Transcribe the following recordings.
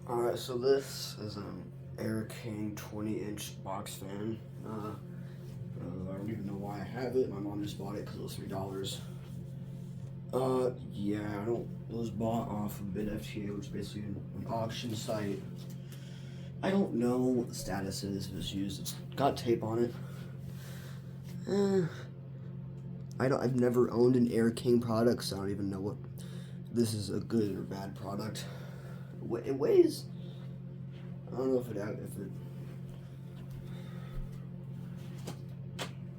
Alright, so this is an Air King 20-inch box fan. I don't even know why I have it. My mom just bought it because it was $3. Yeah, it was bought off of BidFTA, which is basically an auction site. I don't know what the status is if it's used. It's got tape on it. I've never owned an Air King product, so I don't even know what this is a good or bad product. It weighs. I don't know if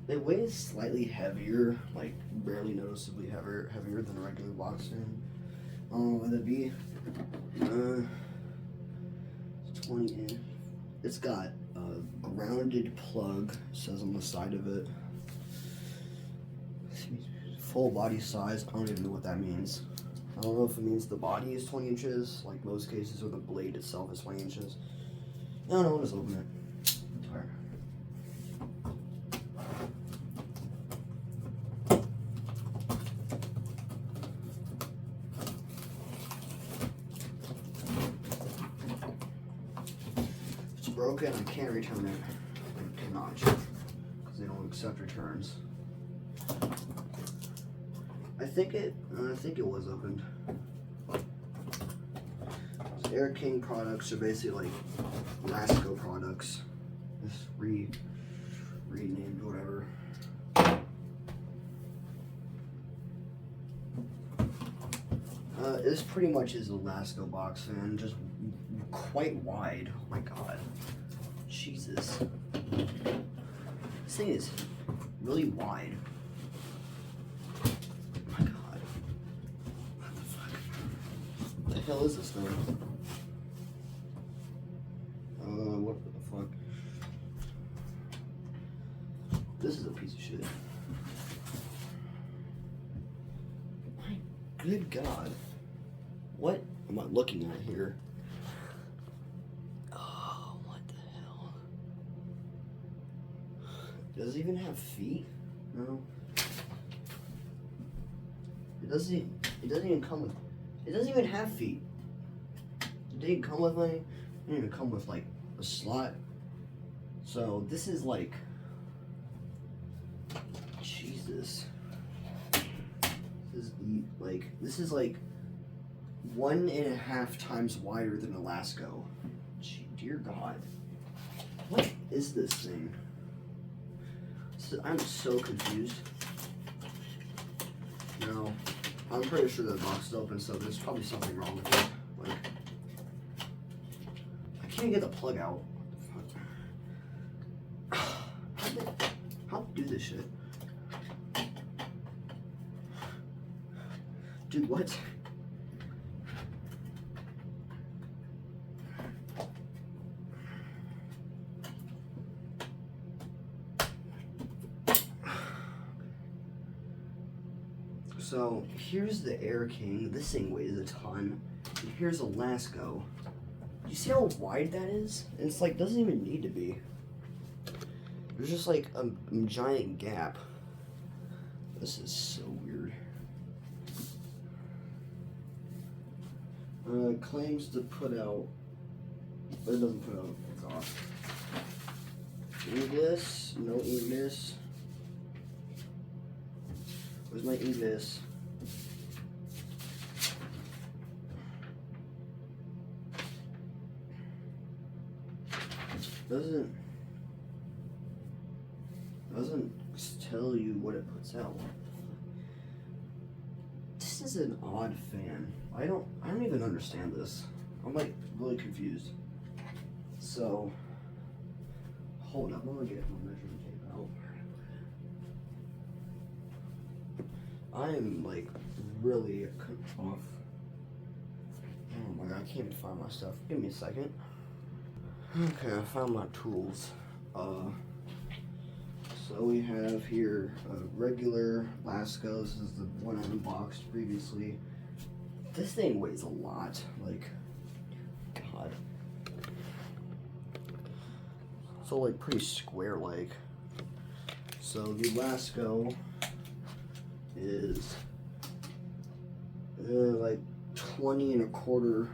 it weighs slightly heavier, like barely noticeably heavier than a regular box fan. Would it be 20 inch? It's got a rounded plug, says on the side of it. Full body size. I don't even know what that means. I don't know if it means the body is 20 inches, like most cases, or the blade itself is 20 inches. I don't know, let's open it. Sorry. If it's broken, I can't return it. I cannot, because they don't accept returns. I think it was opened. So Air King products are basically like Lasco products, just renamed whatever. This pretty much is a Lasco box fan, just quite wide. Oh my god, Jesus! This thing is really wide. What the hell is this thing? What the fuck? This is a piece of shit. My good god. What am I looking at here? Oh, what the hell? Does it even have feet? No. It doesn't even come with. It doesn't even have feet. It didn't come with any. It didn't even come with like a slot. So this is like, Jesus. This is like 1.5 times wider than a Lasco. Dear God, what is this thing? I'm so confused. No. I'm pretty sure that box is open, so there's probably something wrong with it. Like, I can't get the plug out. How to do this shit? Dude, what? So here's the Air King. This thing weighs a ton. And here's a Lasco. You see how wide that is? And it's like doesn't even need to be. There's just like a giant gap. This is so weird. It claims to put out, but it doesn't put out. It's off. Ingless, no Ingless. Where's my Ingless? Doesn't tell you what it puts out. This is an odd fan. I don't even understand this. I'm like really confused. So hold up, I'm gonna get my measuring tape out. I am like really off. Oh my god, I can't even find my stuff. Give me a second. Okay, I found my tools. So we have here a regular Lasco. This is the one I unboxed previously. This thing weighs a lot. Like, God. So like pretty square like. So the Lasco is like 20 1/4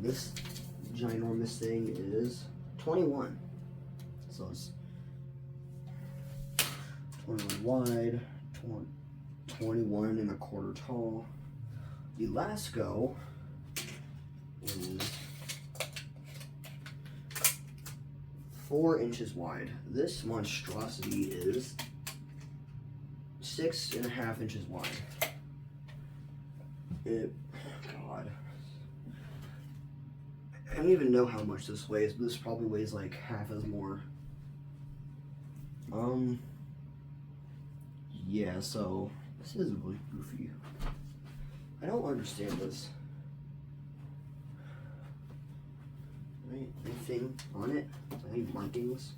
this ginormous thing is 21. So it's 21 wide, 21 and a quarter tall. The Lasco is 4 inches wide. This monstrosity is 6.5 inches wide. God. I don't even know how much this weighs, but this probably weighs like half as more. Yeah, so this is really goofy. I don't understand this. Right? Anything on it? Any markings?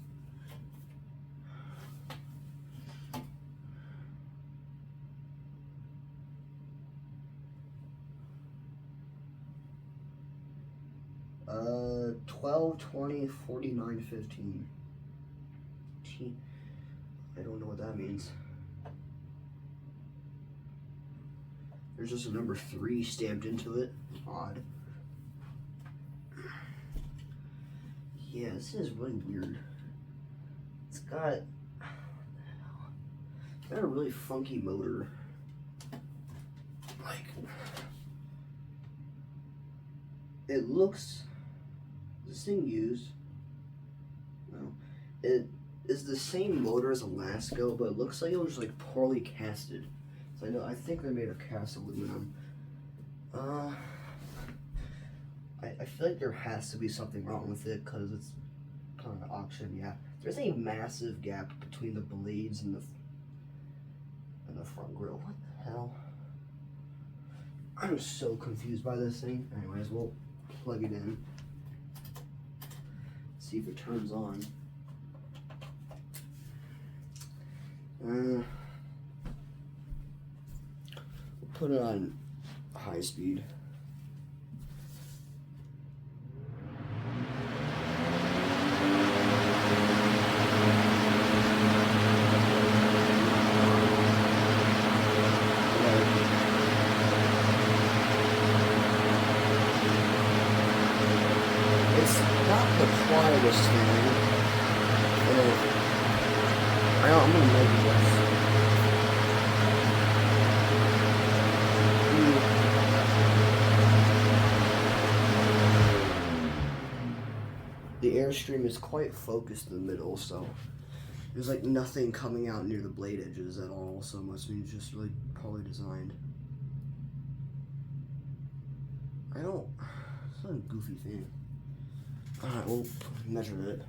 Uh, 12, 20, 49, 15. I don't know what that means. There's just a number 3 stamped into it. Odd. Yeah, this is really weird. It's got a really funky motor. Like, it looks, this thing used, no, it is the same motor as a Lasco, but it looks like it was like poorly casted. So I think they made a cast aluminum. I feel like there has to be something wrong with it because it's kind of an auction. Yeah, there's a massive gap between the blades and the front grille. What the hell? I'm so confused by this thing. Anyways, we'll plug it in. See if it turns on. We'll put it on high speed. It's not the quietest thing. I'm gonna measure this. The Airstream is quite focused in the middle, so there's like nothing coming out near the blade edges at all, so it must mean it's just really poorly designed. It's not a goofy thing. Alright, we'll measure it.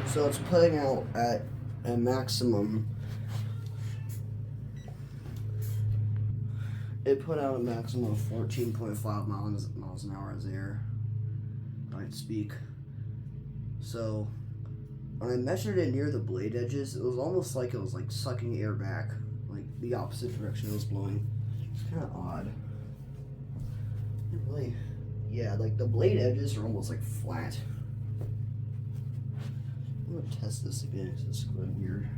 So it's putting out at a maximum. It put out a maximum of 14.5 miles an hour as air. I'd speak. So when I measured it near the blade edges, it was almost like it was like sucking air back, like the opposite direction it was blowing. It's kind of odd. It really, yeah, like the blade edges are almost like flat. I'm gonna test this again because it's quite weird.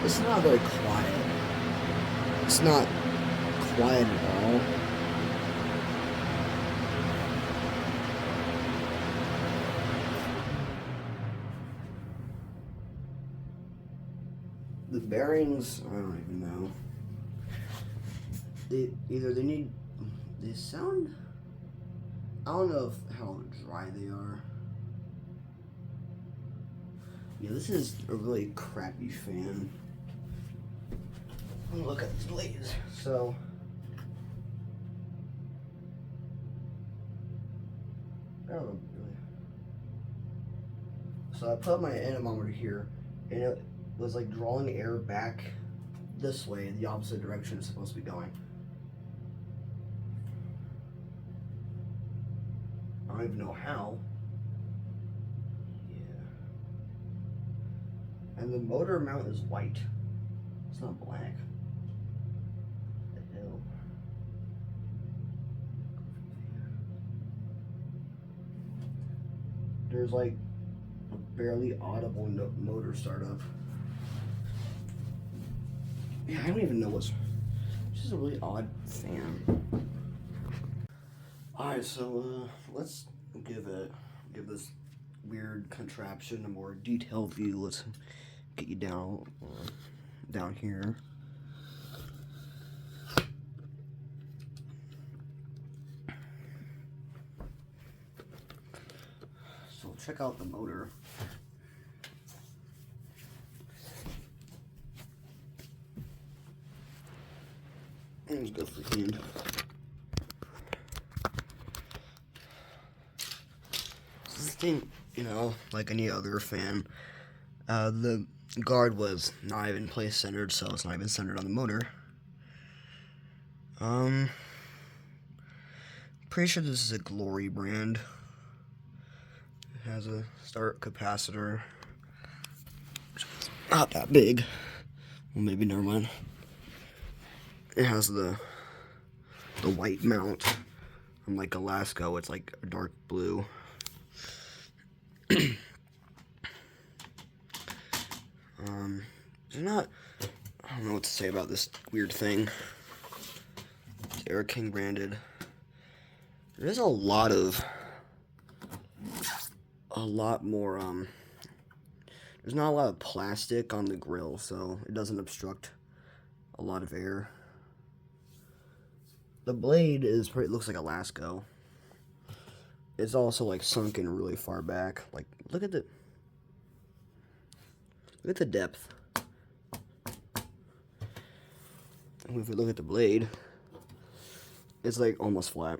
It's not very quiet. It's not quiet at all. The bearings, I don't even know. They sound, I don't know how dry they are. Yeah, this is a really crappy fan. Let me look at these blades. So, I don't know really. So I put my anemometer here, and it was like drawing air back this way, the opposite direction it's supposed to be going. I don't even know how. Yeah. And the motor mount is white. It's not black. What the hell? There's like a barely audible motor startup. Yeah, I don't even know what's. This is a really odd fan. Alright, so let's give this weird contraption a more detailed view. Let's get you down here. So check out the motor. Let's go for hand. This thing, you know, like any other fan, the guard was not even place centered, so it's not even centered on the motor. Pretty sure this is a Glory brand. It has a start capacitor. Not that big. Well, maybe never mind. It has the white mount. Unlike Alaska, it's like a dark blue. There's not. I don't know what to say about this weird thing. It's Air King branded. There's a lot more. There's not a lot of plastic on the grill, so it doesn't obstruct a lot of air. The blade is pretty, looks like a Lasco. It's also like sunken really far back. Like look at the depth. And if we look at the blade, it's like almost flat.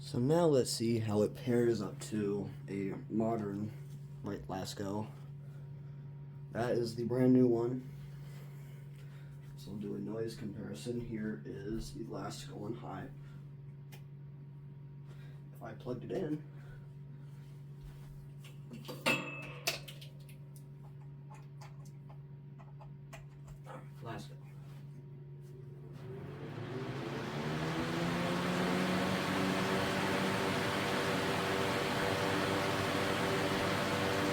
So now let's see how it pairs up to a modern white Lasco. That is the brand new one. So we'll do a noise comparison. Here is the Lasco on high. If I plugged it in, Lasco.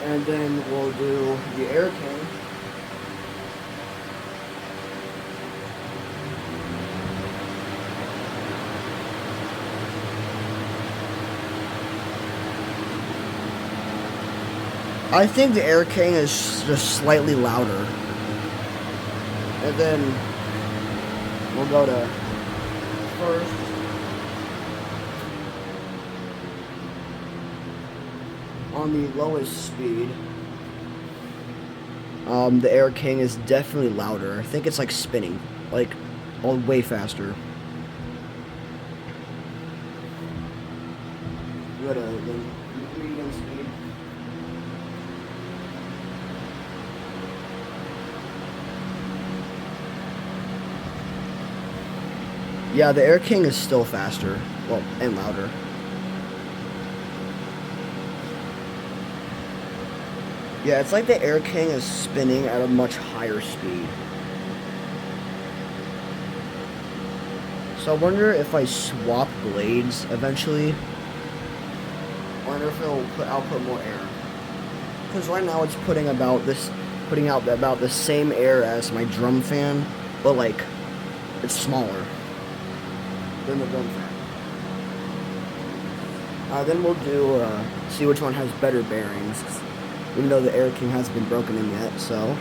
And then we'll do the Air King. I think the Air King is just slightly louder. And then we'll go to first. On the lowest speed, the Air King is definitely louder. I think it's like spinning, like way faster. You got a medium speed. Yeah, the Air King is still faster, well, and louder. Yeah, it's like the Air King is spinning at a much higher speed. So I wonder if I swap blades eventually. I wonder if it'll output more air. Because right now it's putting out about the same air as my drum fan, but like it's smaller than the drum fan. Then we'll do see which one has better bearings, even though the Air King hasn't been broken in yet. So.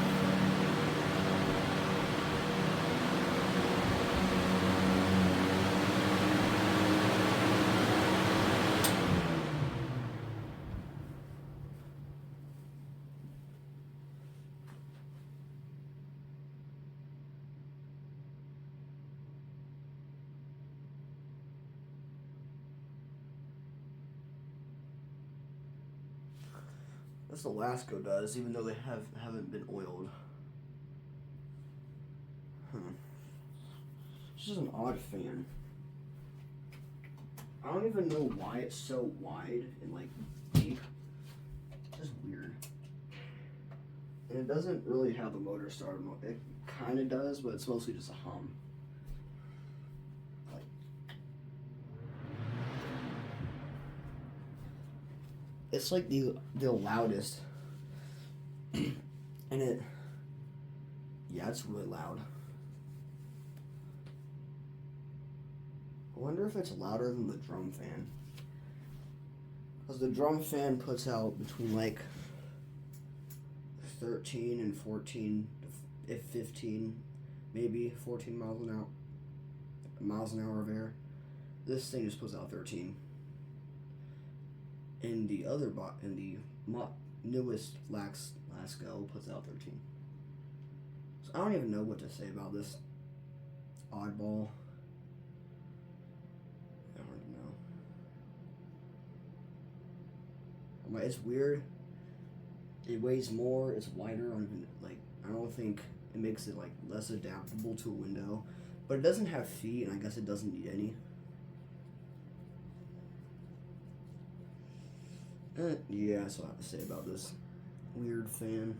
That's the Lasco does, even though they haven't been oiled. It's just an odd fan. I don't even know why it's so wide and like deep. It's just weird. And it doesn't really have a motor starter. It kind of does, but it's mostly just a hum. It's like the loudest, and it's really loud. I wonder if it's louder than the drum fan, because the drum fan puts out between like 13 and 14, if 15, maybe 14 miles an hour of air. This thing just puts out 13. And the newest Lasco puts out 13. So I don't even know what to say about this oddball. I don't even know. It's weird. It weighs more. It's wider. I don't think it makes it like less adaptable to a window, but it doesn't have feet, and I guess it doesn't need any. Yeah, that's what I have to say about this weird fan.